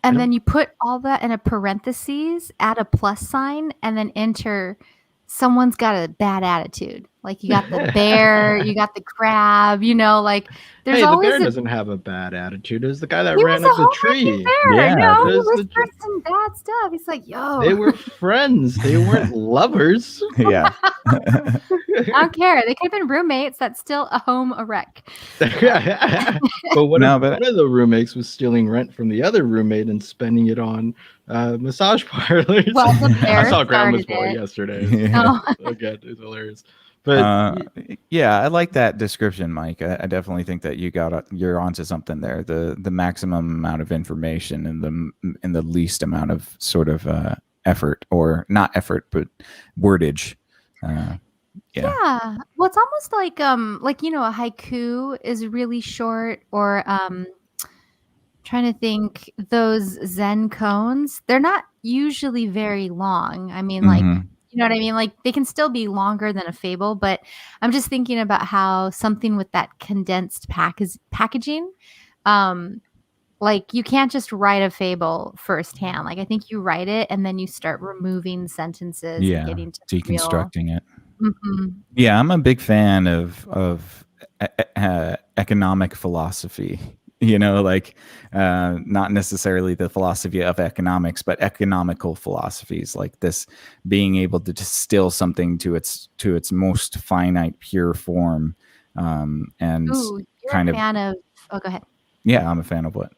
And then you put all that in a parentheses, add a plus sign, and then enter... Someone's got a bad attitude. Like you got the bear, you got the crab, there's always... The bear doesn't have a bad attitude. It was the guy that ran up the tree. Bear. No, he whispered some bad stuff. He's like, yo. They were friends. They weren't lovers. Yeah. I don't care. They could have been roommates. That's still a wreck. But one of the roommates was stealing rent from the other roommate and spending it on massage parlors. Well, I saw Grandma's Boy yesterday. Again, it's hilarious. But I like that description, Mike. I definitely think that you're onto something there. The maximum amount of information in the least amount of sort of effort, or not effort, but wordage. Well, it's almost like a haiku is really short, or trying to think, those Zen koans, they're not usually very long. I mean, you know what I mean? Like they can still be longer than a fable, but I'm just thinking about how something with that condensed packaging, like you can't just write a fable firsthand. Like I think you write it and then you start removing sentences and getting to deconstructing it. Yeah, I'm a big fan of economic philosophy. Not necessarily the philosophy of economics, but economical philosophies, like this, being able to distill something to its most finite, pure form, and you're a fan of... Oh, go ahead. Yeah, I'm a fan of what?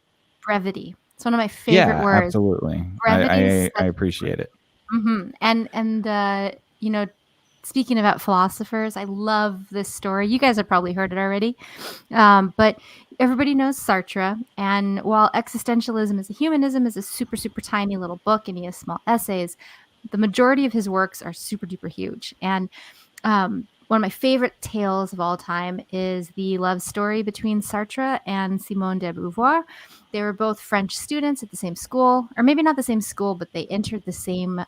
Brevity. It's one of my favorite Yeah, words. absolutely. Brevity. I appreciate it. And you know, speaking about philosophers, I love this story. You guys have probably heard it already, but everybody knows Sartre. And while Existentialism is a Humanism is a super super tiny little book, and he has small essays, the majority of his works are super duper huge. And one of my favorite tales of all time is the love story between Sartre and Simone de Beauvoir. They were both French students at the same school, or maybe not the same school, but they entered the same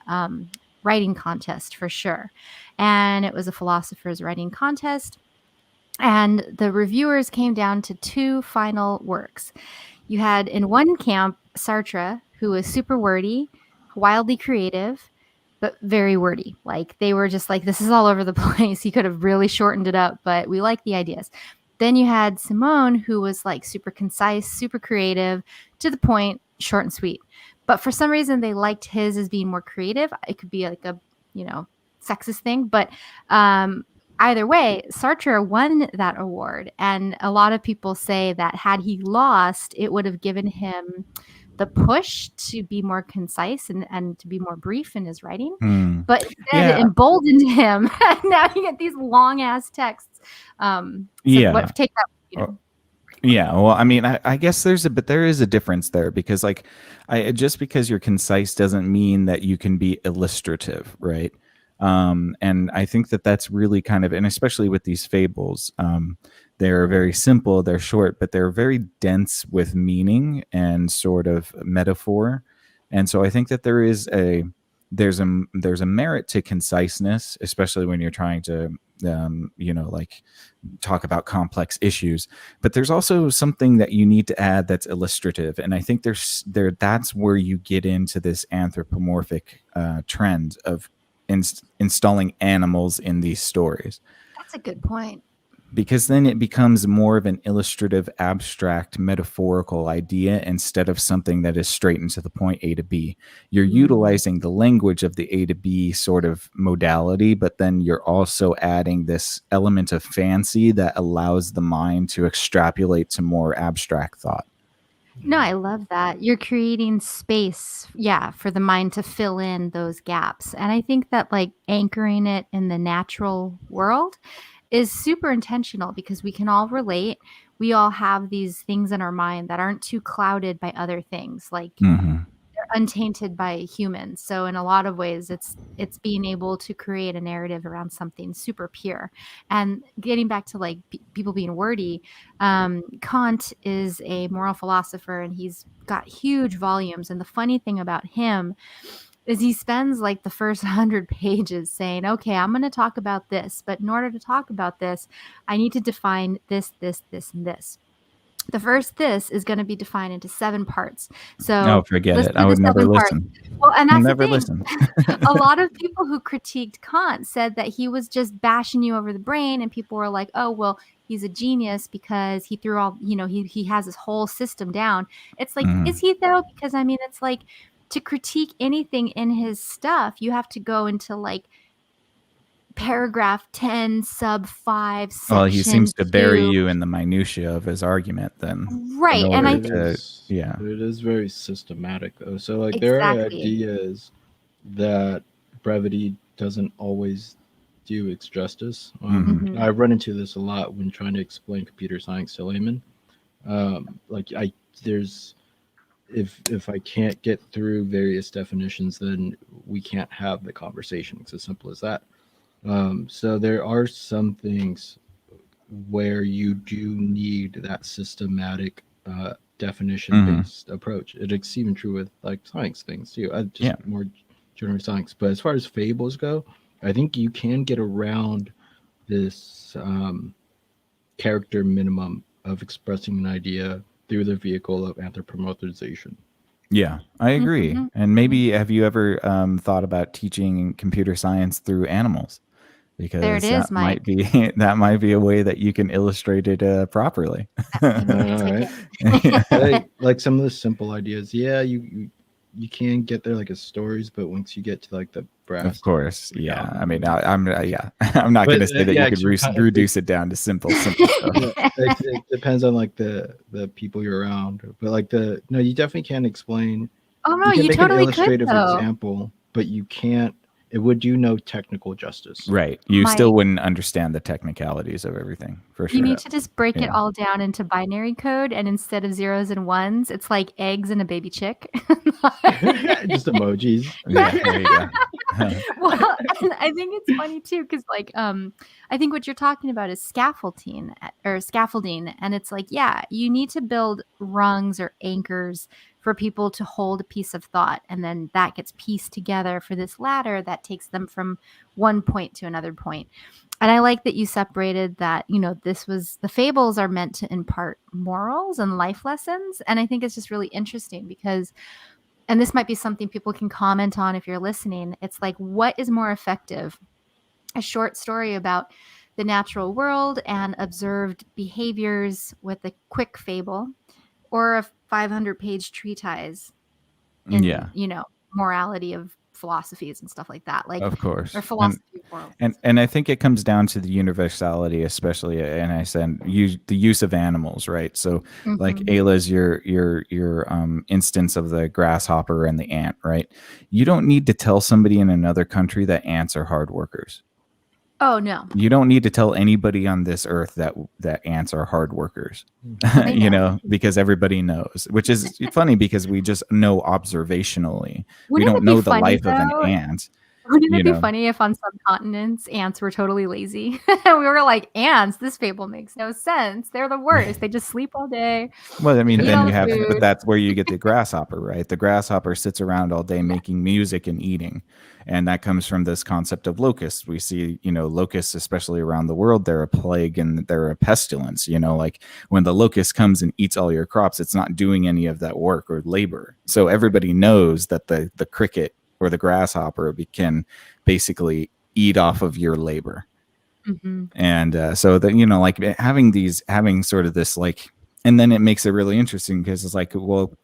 writing contest for sure. And it was a philosopher's writing contest. And the reviewers came down to two final works. You had in one camp Sartre, who was super wordy, wildly creative, but very wordy. Like they were just like, this is all over the place. He could have really shortened it up, but we like the ideas. Then you had Simone, who was like super concise, super creative, to the point, short and sweet. But for some reason, they liked his as being more creative. It could be like a, sexist thing. But either way, Sartre won that award. And a lot of people say that had he lost, it would have given him the push to be more concise and to be more brief in his writing. But instead it emboldened him. Now you get these long ass texts. Take that. Yeah, well, I mean, I guess there is a difference there, because like just because you're concise doesn't mean that you can be illustrative, right? And I think that that's really kind of, and especially with these fables, they're very simple, they're short, but they're very dense with meaning and sort of metaphor. And so I think that there's a merit to conciseness, especially when you're trying to, like talk about complex issues. But there's also something that you need to add that's illustrative. And I think that's where you get into this anthropomorphic trend of installing animals in these stories. That's a good point. Because then it becomes more of an illustrative, abstract, metaphorical idea instead of something that is straight into the point, A to B. You're utilizing the language of the A to B sort of modality, but then you're also adding this element of fancy that allows the mind to extrapolate to more abstract thought. No, I love that. You're creating space, for the mind to fill in those gaps. And I think that like anchoring it in the natural world is super intentional, because we can all relate. We all have these things in our mind that aren't too clouded by other things, like they're untainted by humans. So in a lot of ways, it's being able to create a narrative around something super pure. And getting back to like people being wordy, Kant is a moral philosopher, and he's got huge volumes. And the funny thing about him is he spends like the first 100 pages saying, okay, I'm going to talk about this, but in order to talk about this, I need to define this, this, this, and this. The first this is going to be defined into 7 parts. So forget it. I would never listen. Well, and that's never the thing. listen. A lot of people who critiqued Kant said that he was just bashing you over the brain, and people were like, oh, well, he's a genius because he threw all, he has his whole system down. It's like, is he though? Because I mean, it's like, to critique anything in his stuff, you have to go into like paragraph 10, sub 5. Well, he seems to bury you in the minutia of his argument then. Right. And it is very systematic though. So like there are ideas that brevity doesn't always do its justice. I run into this a lot when trying to explain computer science to laymen. If I can't get through various definitions, then we can't have the conversation. It's as simple as that. So there are some things where you do need that systematic definition-based approach. It's even true with like science things too. More general science. But as far as fables go, I think you can get around this character minimum of expressing an idea through the vehicle of anthropomorphization. Yeah, I agree. And maybe have you ever thought about teaching computer science through animals? Because there it is, Mike. That might be a way that you can illustrate it properly. All right. Like some of the simple ideas. Yeah, you you can get there like as stories, but once you get to like the brass, of course, yeah. I mean, I'm not going to say that you could reduce it down to simple stuff. It depends on like the people you're around, but like no, you definitely can explain. Oh no, you can you make totally an illustrative could, though. example, but you can't. It would do no technical justice. Right. You still wouldn't understand the technicalities of everything, for sure. You need to just break it all down into binary code, and instead of zeros and ones, it's like eggs and a baby chick. Just emojis. Yeah, there you go. Well, and I think it's funny too, because like I think what you're talking about is scaffolding, and it's like, yeah, you need to build rungs or anchors for people to hold a piece of thought, and then that gets pieced together for this ladder that takes them from one point to another point. And I like that you separated that, the fables are meant to impart morals and life lessons. And I think it's just really interesting because, and this might be something people can comment on if you're listening, it's like, what is more effective? A short story about the natural world and observed behaviors with a quick fable, or a 500-page treatise in, morality of philosophies and stuff like that, like, of course, or philosophy of world. And I think it comes down to the universality, especially, and I said the use of animals, right? So like Ayla's your instance of the grasshopper and the ant, right? You don't need to tell somebody in another country that ants are hard workers. Oh no. You don't need to tell anybody on this earth that ants are hard workers, because everybody knows, which is funny because we just know observationally. We don't know the life of an ant. Wouldn't it be funny if on some continents ants were totally lazy? We were like, ants, this fable makes no sense. They're the worst. They just sleep all day. Well, I mean, but that's where you get the grasshopper, right? The grasshopper sits around all day making music and eating. And that comes from this concept of locusts. We see, locusts, especially around the world, they're a plague and they're a pestilence. Like when the locust comes and eats all your crops, it's not doing any of that work or labor. So everybody knows that the cricket or the grasshopper can basically eat off of your labor. And so that, like having sort of this, like, and then it makes it really interesting because it's like, well,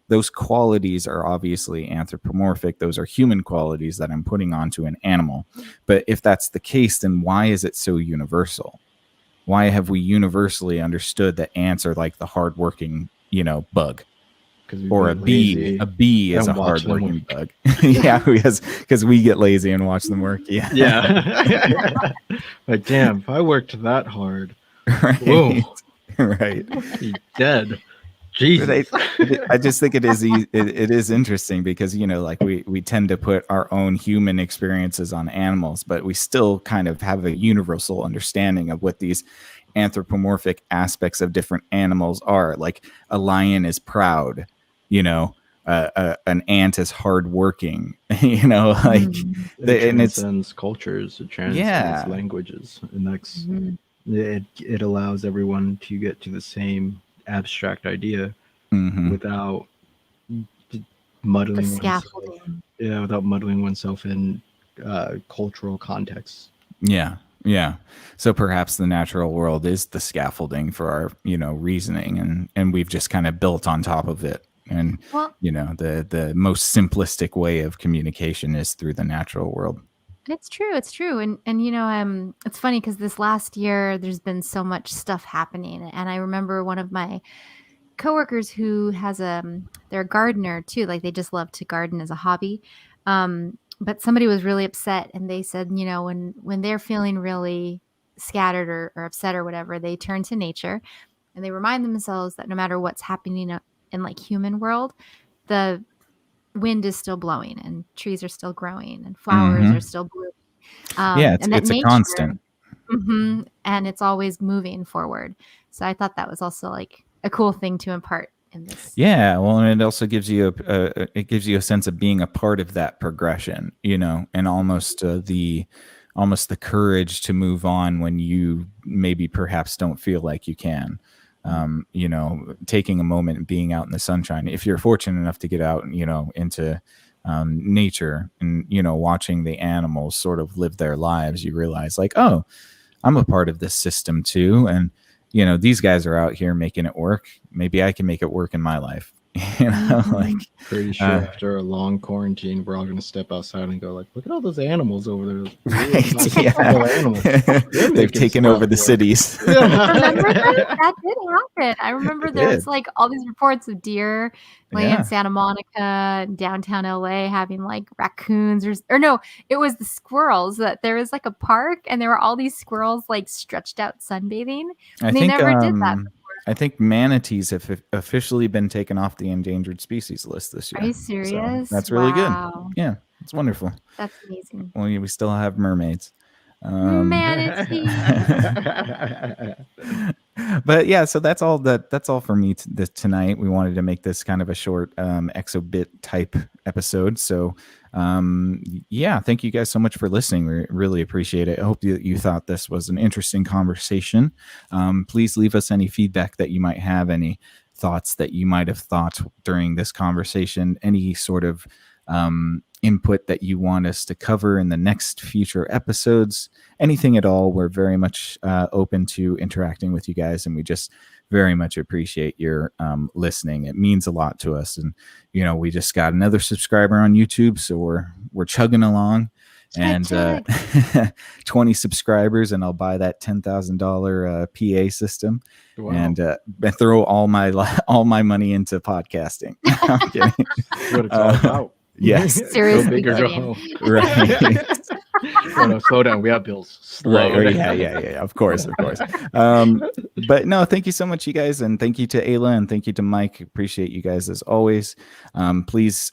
those qualities are obviously anthropomorphic. Those are human qualities that I'm putting onto an animal. But if that's the case, then why is it so universal? Why have we universally understood that ants are like the hardworking, bug? Or a bee. A bee is a hardworking bug. Yeah, because we get lazy and watch them work. Yeah. Yeah. Like, damn, if I worked that hard, right. Whoa. Right. I'd be dead. Jesus. I just think it is interesting because, like we tend to put our own human experiences on animals, but we still kind of have a universal understanding of what these anthropomorphic aspects of different animals are. Like a lion is proud, an ant is hardworking, like it transcends cultures, it transcends languages, and that's it allows everyone to get to the same abstract idea without muddling oneself in cultural contexts. Yeah. So perhaps the natural world is the scaffolding for our, reasoning, and we've just kind of built on top of it. And, the most simplistic way of communication is through the natural world. It's true. And it's funny because this last year there's been so much stuff happening. And I remember one of my coworkers who has they're a gardener too. Like they just love to garden as a hobby. But somebody was really upset and they said, when they're feeling really scattered or upset or whatever, they turn to nature and they remind themselves that no matter what's happening in like human world, the wind is still blowing and trees are still growing and flowers are still blooming. It's a constant. And it's always moving forward. So I thought that was also like a cool thing to impart in this. Yeah, well, and it also gives you a sense of being a part of that progression, and almost the courage to move on when you maybe perhaps don't feel like you can. Taking a moment and being out in the sunshine. If you're fortunate enough to get out, into nature and, watching the animals sort of live their lives, you realize like, oh, I'm a part of this system too. And, these guys are out here making it work. Maybe I can make it work in my life. Like Pretty sure after a long quarantine, we're all gonna step outside and go like, "Look at all those animals over there! Those really nice little animals. They're They've making taken smart over the work." cities. Remember that? That did happen. I remember It there was did. like all these reports of deer like Yeah. in Santa Monica, downtown LA, having like raccoons or no, it was the squirrels. That there was like a park and there were all these squirrels like stretched out sunbathing. I And they think never did that. I think manatees have officially been taken off the endangered species list this year. Are you So serious? that's really Wow. good. Yeah, it's wonderful. That's amazing. Well, we still have mermaids. Manatee. But yeah, so that's all for me tonight. We wanted to make this kind of a short exobit type episode. So yeah, thank you guys so much for listening. We really appreciate it. I hope you thought this was an interesting conversation. Please leave us any feedback that you might have, any thoughts that you might have thought during this conversation, any sort of input that you want us to cover in the next future episodes, anything at all. We're very much open to interacting with you guys, and we just very much appreciate your listening. It means a lot to us. And we just got another subscriber on YouTube, so we're chugging along. And 20 subscribers, and I'll buy that $10,000 PA system. Wow. And throw all my money into podcasting. I'm kidding. What it's all about. Yes. Seriously. Right. No, slow down. We have bills. Slow right. Yeah. Of course. But no, thank you so much, you guys. And thank you to Ayla and thank you to Mike. Appreciate you guys as always. Please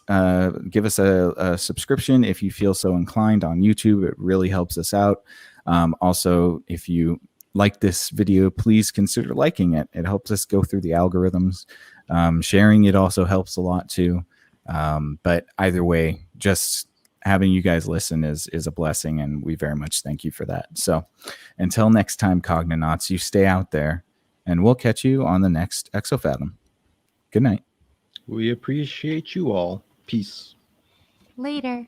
give us a subscription if you feel so inclined on YouTube. It really helps us out. Also, if you like this video, please consider liking it. It helps us go through the algorithms. Sharing it also helps a lot too. But either way, just having you guys listen is a blessing, and we very much thank you for that. So until next time, Cognonauts, you stay out there, and we'll catch you on the next Exofathom. Good night. We appreciate you all. Peace. Later.